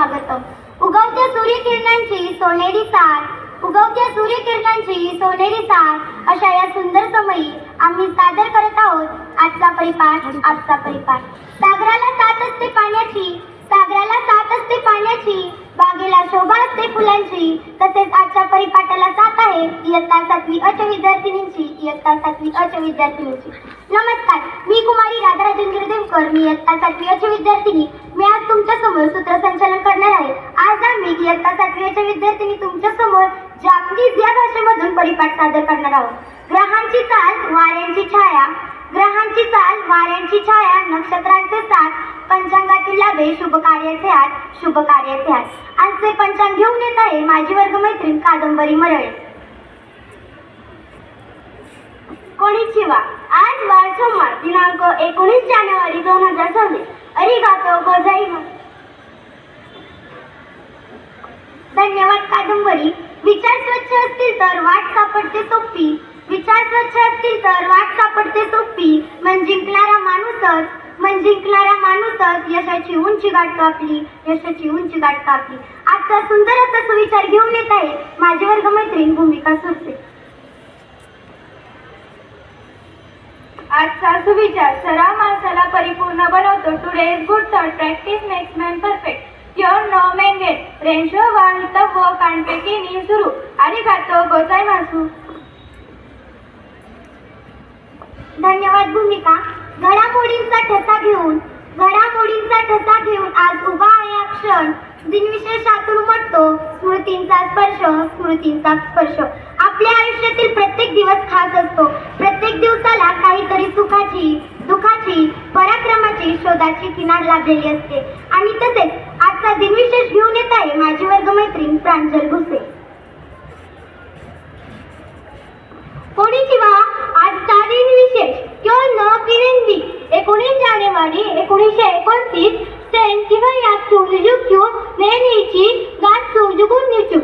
स्वागतम. उगवत्या सूर्यकिरणांची सोनेरी साथ, उगवत्या सूर्यकिरणांची सोनेरी साथ अशा या सुंदर समयी आम्ही सादर करत आहोत आजचा परिपाठ. आजचा परिपाठ. सागराला साथ असते पाण्याची, सागराला साथ असते पाण्याची, बागेला शोभा असते फुलांची. तसेच आजच्या परिपाठाला साथ आहे इयत्ता 7वी अ च्या विद्यार्थिनींची, इयत्ता 7वी अ च्या विद्यार्थिनींची. नमस्कार, मी कुमारी राधाराजन गिरदेवकर, मी इयत्ता 7वी अ ची विद्यार्थिनी. मी आज तुमच्या समोर सूत्रसंचालन करणार आहे. आज आम्ही इयत्ता 7वी अ च्या विद्यार्थिनी तुमच्या समोर जापनीज या भाषेमधून परिपाठ सादर करणार आहोत. ग्रहांची चाल, वाऱ्यांची छाया, ग्रहांची चाल, वाऱ्यांची छाया, नक्षत्रांचे साथ, पंचांगातील लाभे, शुभ कार्याचे हात, शुभ कार्याचे हात. आजचे पंचांग घेऊन येत आहे माझी वर्गमैत्रीण कादंबरी मरळे. कोणिचिवा. आज वार सोमवार दिनांक 19 जानेवारी 2026. अरिगातो गोजाइमासु. धन्यवाद कादंबरी. विचार स्वच्छ असतील तर वाट सापडते सोपी, विचार स्वच्छ असतील तर वाट सापडते सोपी. मन जिंकणारा माणूसच, मन जिंकणारा माणूसच यशाची उंची गाठ कापली, यशाची उंची गाठ कापली. आजचा सुंदर असा सुविचार घेऊन येत आहे माझी वर्गमैत्रीण भूमिका सुरसे. आजचा सुविचार सराव माणसाला परिपूर्ण बनवतो. Today is good thought, practice makes man perfect. Your no mengen, rensho wa hitawo kanpeki ni suru. Arigato gozaimasu. धन्यवाद भूमिका. घडामोडींचा ठसा घेऊन, घडामोडींचा ठसा घेऊन आज उभा आहे हा क्षण. दिनविशेषातून उमटतो स्मृतींचा स्पर्श, स्मृतींचा स्पर्श. आपल्या आयुष्यातील प्रत्येक दिवस खास असतो. प्रत्येक दिवसाला काहीतरी सुखाची, दुःखाची, पराक्रमाची, शोधाची किनार लाभलेली असते. आणि तसेच आजचा दिनविशेष घेऊन येत आहे माझी वर्गमैत्रीण प्रांजल भुसे. कोणिचिवा. आजचा दिनविशेष क्यों न किरेंदी. 19 जानेवारी 1929 सेंट सिव्हयाक चुंगजुक्यू नेनीची गात सुजुगुन निचू.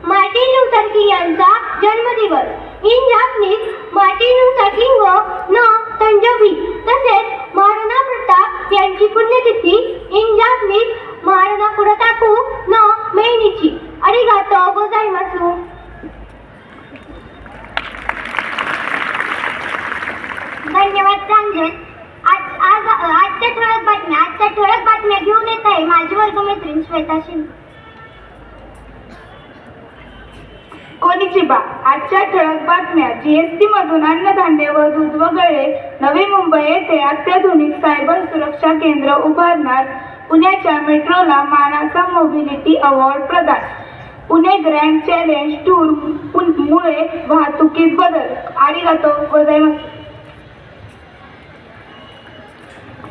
मार्टिन लुथर किंग यांचा जन्मदिवस. In Japanese Martin Luther king न तंजोबी. तसेच महाराणा प्रताप यांची पुण्यतिथी. इन जापनीज महाराणा कुडताकू न मेनिची. अरिगातो गोजाइमासु. धन्यवाद प्रांजल. आजच्या ठळक बातम्या घेऊन येत आहे माझी वर्गमैत्रीण श्वेता शिंदे. कोणिचिबा. आजच्या ठळक बातम्या. जीएसटी मधून अन्नधान्य व दूध वगळले. नवी मुंबई येथे अत्याधुनिक सायबर सुरक्षा केंद्र उभारणार. पुण्याच्या मेट्रोला मानाचा मोबिलिटी अवॉर्ड प्रदान. पुणे ग्रँड चॅलेंज टूर मुळे वाहतुकीत बदल. आरिगातो गोजाइमासु.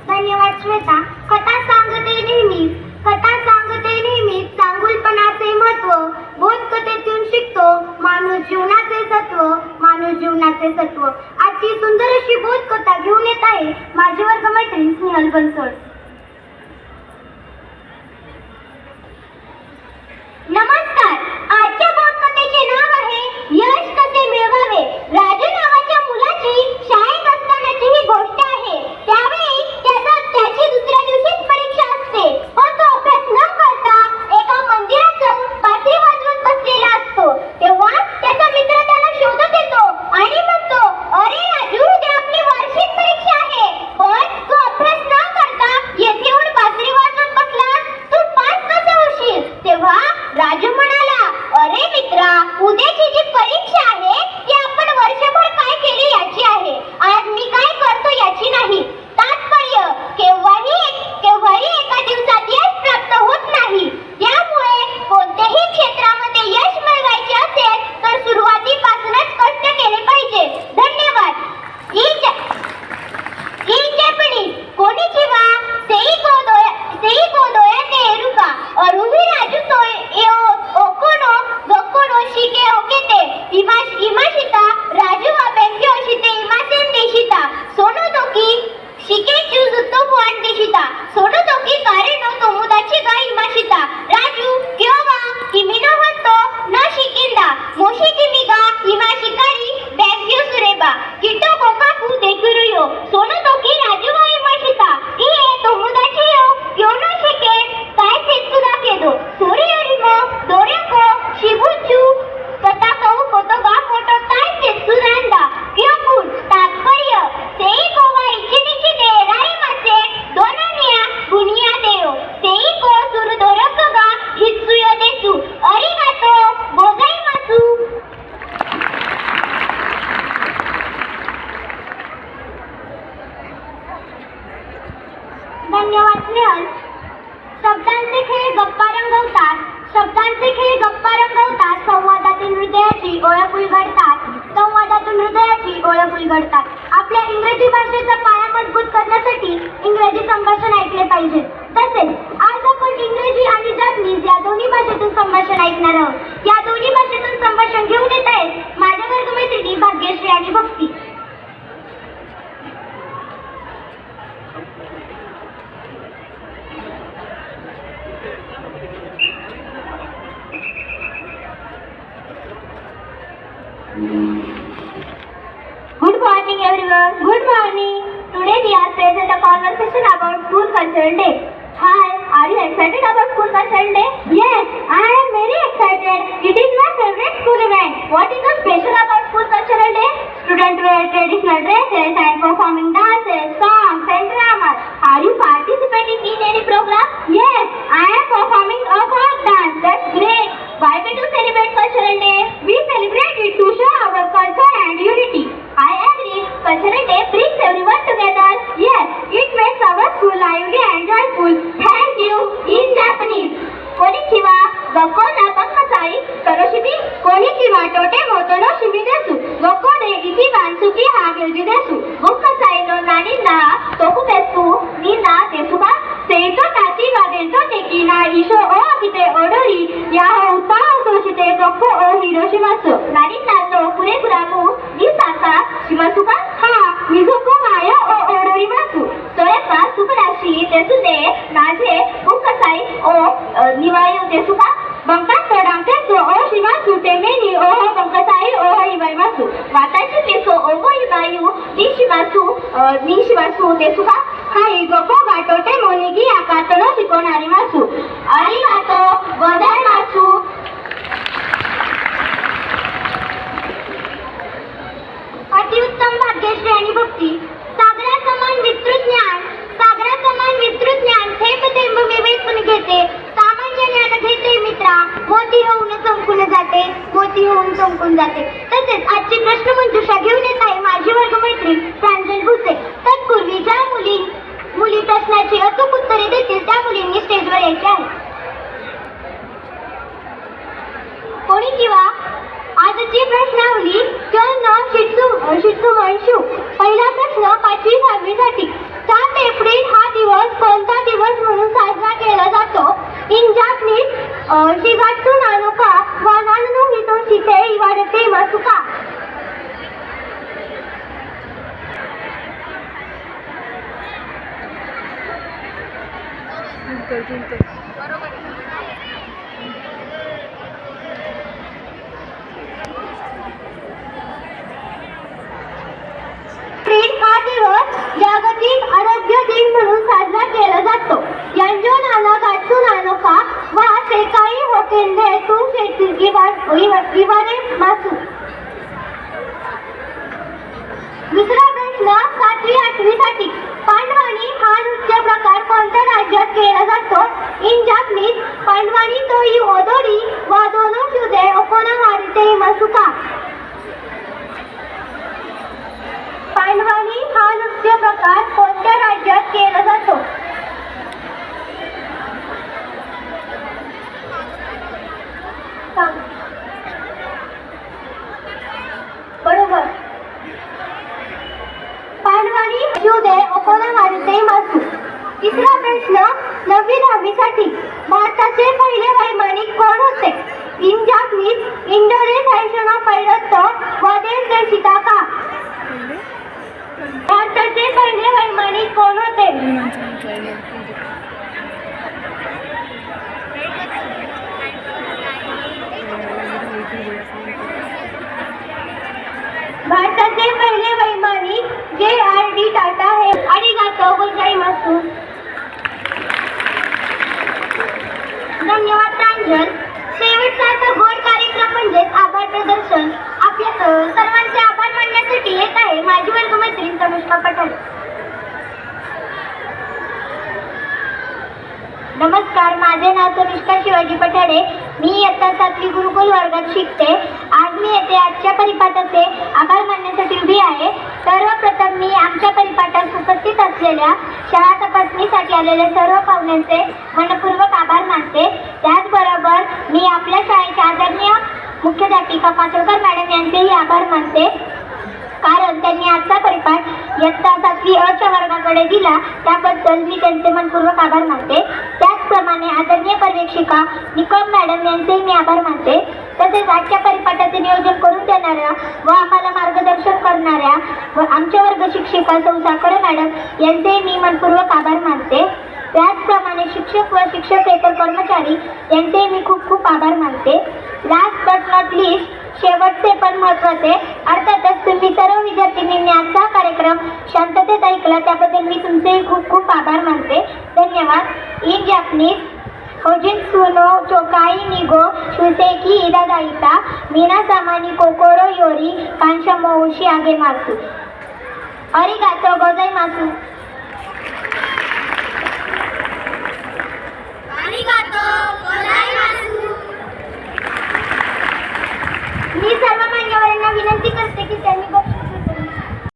धन्यवाद श्वेता. कथा सांगते नेहमीच, कथा सांगते नेहमीच चांगुलपणाचे महत्व. बोधकथेतून शिकतो माणूस जीवनाचे सत्व, माणूस जीवनाचे सत्व. आजची सुंदर अशी बोधकथा घेऊन येत आहे माझी वर्गमैत्रीण स्नेहल बनसोड. नमस्कार. आजच्या बोधकथेचे नाव आहे यश कसे मिळवावे. राजू नावाच्या मुलाची शाळेत असतानाची ही गोष्ट आहे. त्यावेळी त्याची दुसऱ्या दिवशीच परीक्षा असते. पण तो अभ्यास न करता एका मंदिरात जाऊन बासरी वाजवत बसलेला असतो. तेव्हा त्याचा मित्र त्याला शोधत येतो आणि म्हणतो, अरे राजू, उद्या आपली वार्षिक परीक्षा आहे, पण तू अभ्यास न करता येथे येऊन बासरी वाजवत बसलास, तू पास कसा होशील? तेव्हा राजू म्हणाला, अरे मित्रा, उद्याची जी परीक्षा आहे ती आपण वर्षभर काय केले याची आहे. आज मी काय करतो याची नाही. तात्पर्य, केव्हाही एका दिवसात यश प्राप्त होत नाही. त्यामुळे कोणत्याही क्षेत्रामध्ये यश मिळवायचे असेल तर सुरुवातीपासूनच कष्ट केले पाहिजे. धन्यवाद. In Japanese. कोणिचिवा. सेईको दोया ते एरुका अरुही राजू तो ओकोनो गकोनो शिके ओकेते. इमाशी हास्य खेळ गप्पा रंगवतात, संवादातून हृदयाची ओळख उलगडतात, संवादातून हृदयाची ओळख उलगडतात. आपल्या इंग्रजी भाषेचा पाया मजबूत करण्यासाठी इंग्रजी संभाषण ऐकले पाहिजे. तसेच आज आपण इंग्रजी आणि जपनीज या दोन्ही भाषेतून संभाषण ऐकणार आहोत. या दोन्ही भाषेतून संभाषण घेऊन येत आहेत माझ्या वर्गमैत्रिणी भाग्यश्री आणि भक्ती. Good morning everyone. Good morning. Today we are present a conversation about school cultural day. Hi, are you excited about school cultural day? Yes, I am very excited. It is my favorite school event. What is so special about school cultural day? Students wear traditional dresses and performing dances, songs and dramas. Are you participating in any program? Yes, I am performing a folk dance. That's great. Why we do celebrate cultural day? We celebrate it to show our culture and unity. I agree. Cultural day brings everyone together. Yes, it makes our school lively and joyful. Thank you. In Japanese. Konnichiwa. Gokko na bankasai. Koroshimi. Konnichiwa. Tote moto no shimi desu. Gokko de ichiban suki ha gyuji desu. Bankasai no nani na toku desu. Ni na desu ka? Seito tachi wa dento teki na isho o akite odori. Yaha uta o toshite gokko o hiroshimasu. Nani na no kureguramu. Ni sasa shimasu ka? Ha. Mizoko maya o odorimasu. Sorepa subarashi desu de. Naje bankasai o niwayu desu ka? Bankan todang desu o shimasu teme ni o bankasai o iwaimasu. Watashi desu o iwayu ni shimasu desu ka? Hai, gokko ga totemo nigiyaka to shikonarimasu. Arigato gozaimasu. अतिउत्तम भाग्यश्री आणि भक्ती. सागरासमान विस्तृत ज्ञान थेंब थेंब मी वेचून घेते. सामान्य ज्ञान घेते मित्रा, मोती होऊन चमकून जाते. तसेच आजची प्रश्न मंजुषा घेऊन येत आहे माझी वर्गमैत्रीण प्रांजल भुसे. तत्पूर्वी ज्या मुली प्रश्नाची अचूक उत्तरे देतील त्या मुलींनी स्टेजवर यायचे आहे. कोणीचिवा. आजची प्रश्नावली कर्ण शित्सुमंशू. पहिला प्रश्न 5वी 6वी साठी. 7 एप्रिल हा दिवस कोणता दिवस म्हणून साजरा केला जातो? इन जापनीज शिगात्सु नानोका वा नानो हितो शिते इवाडते मासुका. हा दिवस जागतिक आरोग्य दिन म्हणून साजरा केला जातो. यांजो नाना गात्सु नानोका वा सेकाई होकेंदे तू इवारे मासू. दुसरा प्रश्न 7वी 8वी साठी. पांडवानी हा नृत्य प्रकार कोणत्या राज्यात केला जातो? इन जापनीज पांडवानी तो ही ओदोरी वा दोनो शुदे ओकोनावारीते मासुका. पांडवानी हा नृत्य प्रकार कोणत्या राज्यात केला जातो? बरोबर. पांडवानी शुदे ओकोनावारीते मासू. तिसरा प्रश्न 9वी 10वी साठी. भारताचे पहिले वैमानिक कोण होते? इन जापनीज इंडोरे सायशनो पैरत्त वदेल देशिताका. भारताचे पहिले वैमानिक कोण होते? भारताचे पहिले वैमानिक JRD टाटा हे. आरिगातो गोजाइमासु. धन्यवाद प्रांजल. शेवटचा असा गोड कार्यक्रम म्हणजेच आभार प्रदर्शन. आपल्या सर्वांचे आभार मानण्यासाठी येत आहे माझी वर्गमैत्रीण तनुष्का पठारे. नमस्कार, माझे नाव तनुष्का शिवाजी पठारे. मी इयत्ता 7वी गुरुकुल वर्गात शिकते. आज मी येथे आजच्या परिपाठाचे आभार मानण्यासाठी उभी आहे. सर्वप्रथम मी आमच्या परिपाठात उपस्थित असलेल्या शाळा तपासणीसाठी आलेल्या सर्व पाहुण्यांचे मनपूर्वक आभार मानते. त्याचबरोबर मी आपल्या प्राध्यापिका पाचोळकर मॅडम यांचेही आभार मानते, कारण त्यांनी आजचा परिपाठ इयत्ता 7वी अ च्या वर्गाकडे दिला, त्याबद्दल मी त्यांचे मनपूर्वक आभार मानते. त्याचप्रमाणे आदरणीय पर्यवेक्षिका निकम मॅडम यांचेही मी आभार मानते. तसेच आजच्या परिपाठाचे नियोजन करून देणाऱ्या व आम्हाला मार्गदर्शन करणाऱ्या व आमच्या वर्ग शिक्षिका सौ साखरे मॅडम यांचेही मी मनपूर्वक आभार मानते. त्याचप्रमाणे शिक्षक व शिक्षकेतर कर्मचारी यांचे मी खूप खूप आभार मानते. लास्ट बट नॉट लिस्ट, शेवटचे पण महत्त्वाचे, अर्थातच तुम्ही सर्व विद्यार्थिनींनी आजचा कार्यक्रम शांततेत ऐकला त्याबद्दल मी तुमचेही खूप खूप आभार मानते. धन्यवाद. इन जापनीज होजिन सुनो चोकाई निगो शुसेकी इदादाईता मीना सामानी कोकोरो योरी कांशा मोउशी आगे मासू. अरिगातो गोजाईमासू.